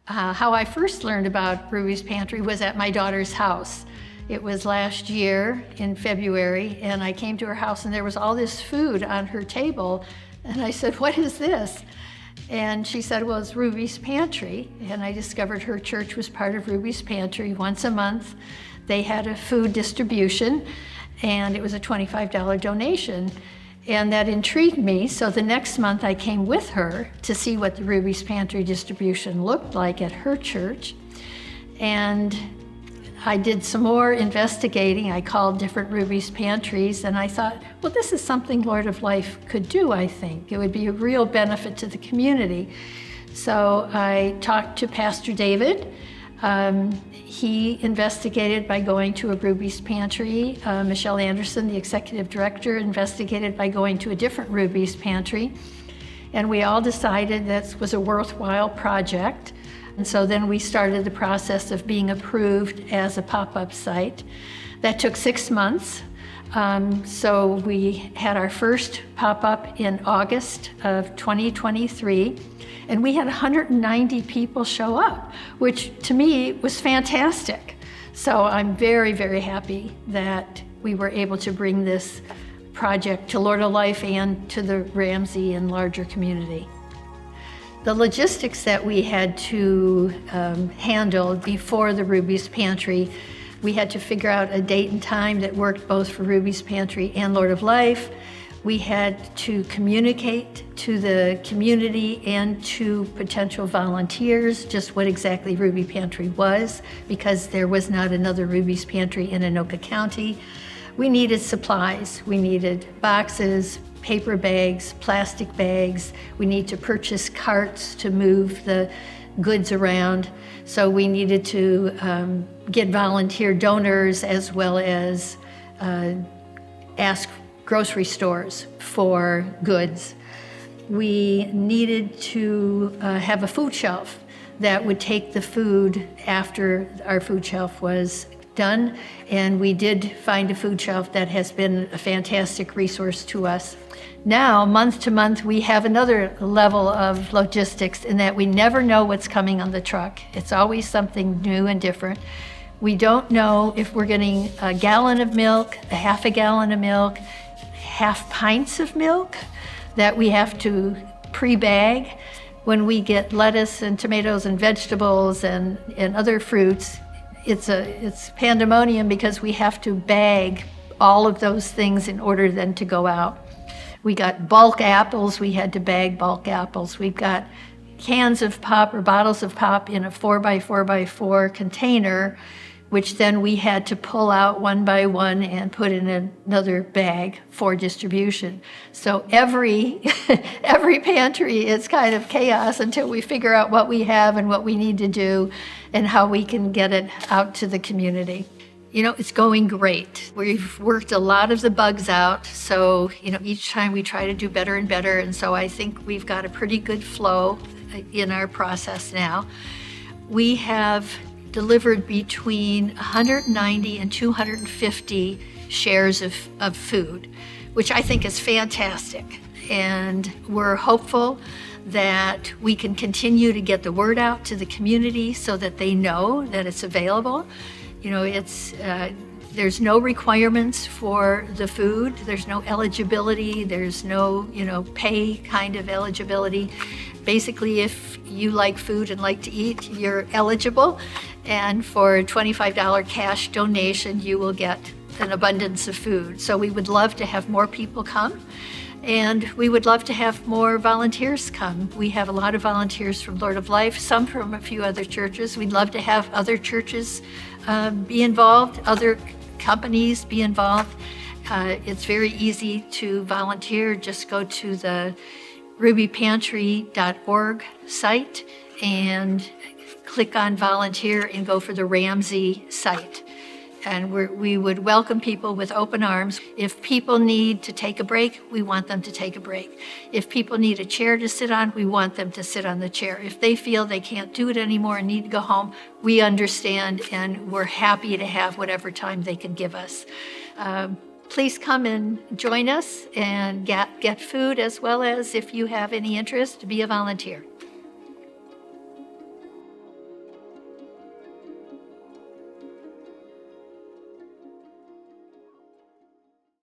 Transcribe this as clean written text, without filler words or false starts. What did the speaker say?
How I first learned about Ruby's Pantry was at my daughter's house. It was last year in February, and I came to her house and there was all this food on her table. And I said, "What is this?" And she said, "Well, it's Ruby's Pantry." And I discovered her church was part of Ruby's Pantry. Once a month, they had a food distribution, and it was a $25 donation. And that intrigued me, so the next month I came with her to see what the Ruby's Pantry distribution looked like at her church. And I did some more investigating. I called different Ruby's Pantries, and I thought, well, this is something Lord of Life could do, I think. It would be a real benefit to the community. So I talked to Pastor David. He investigated by going to a Ruby's Pantry. Michelle Anderson, the executive director, investigated by going to a different Ruby's Pantry. And we all decided this was a worthwhile project. And so then we started the process of being approved as a pop-up site. That took 6 months. So we had our first pop-up in August of 2023. And we had 190 people show up, which to me was fantastic. So I'm very, very happy that we were able to bring this project to Lord of Life and to the Ramsey and larger community. The logistics that we had to handle before the Ruby's Pantry, we had to figure out a date and time that worked both for Ruby's Pantry and Lord of Life. We had to communicate to the community and to potential volunteers just what exactly Ruby Pantry was, because there was not another Ruby's Pantry in Anoka County. We needed supplies. We needed boxes, paper bags, plastic bags. We need to purchase carts to move the goods around. So we needed to get volunteer donors as well as ask grocery stores for goods. We needed to have a food shelf that would take the food after our food shelf was done, and we did find a food shelf that has been a fantastic resource to us. Now, month to month, we have another level of logistics in that we never know what's coming on the truck. It's always something new and different. We don't know if we're getting a gallon of milk, a half a gallon of milk, half pints of milk that we have to pre-bag. When we get lettuce and tomatoes and vegetables and other fruits, it's pandemonium because we have to bag all of those things in order then to go out. We got bulk apples, we had to bag bulk apples. We've got cans of pop or bottles of pop in a 4x4x4 container, which then we had to pull out one by one and put in another bag for distribution. So every pantry is kind of chaos until we figure out what we have and what we need to do and how we can get it out to the community. You know, it's going great. We've worked a lot of the bugs out, so each time we try to do better and better, and so I think we've got a pretty good flow in our process now. We have delivered between 190 and 250 shares of food, which I think is fantastic. And we're hopeful that we can continue to get the word out to the community so that they know that it's available. There's no requirements for the food. There's no eligibility. There's no, pay kind of eligibility. Basically, if you like food and like to eat, you're eligible. And for a $25 cash donation, you will get an abundance of food. So we would love to have more people come, and we would love to have more volunteers come. We have a lot of volunteers from Lord of Life, some from a few other churches. We'd love to have other churches be involved, other companies be involved. It's very easy to volunteer. Just go to the rubypantry.org site and click on volunteer and go for the Ramsey site. And we would welcome people with open arms. If people need to take a break, we want them to take a break. If people need a chair to sit on, we want them to sit on the chair. If they feel they can't do it anymore and need to go home, we understand, and we're happy to have whatever time they can give us. Please come and join us and get food, as well as, if you have any interest, be a volunteer.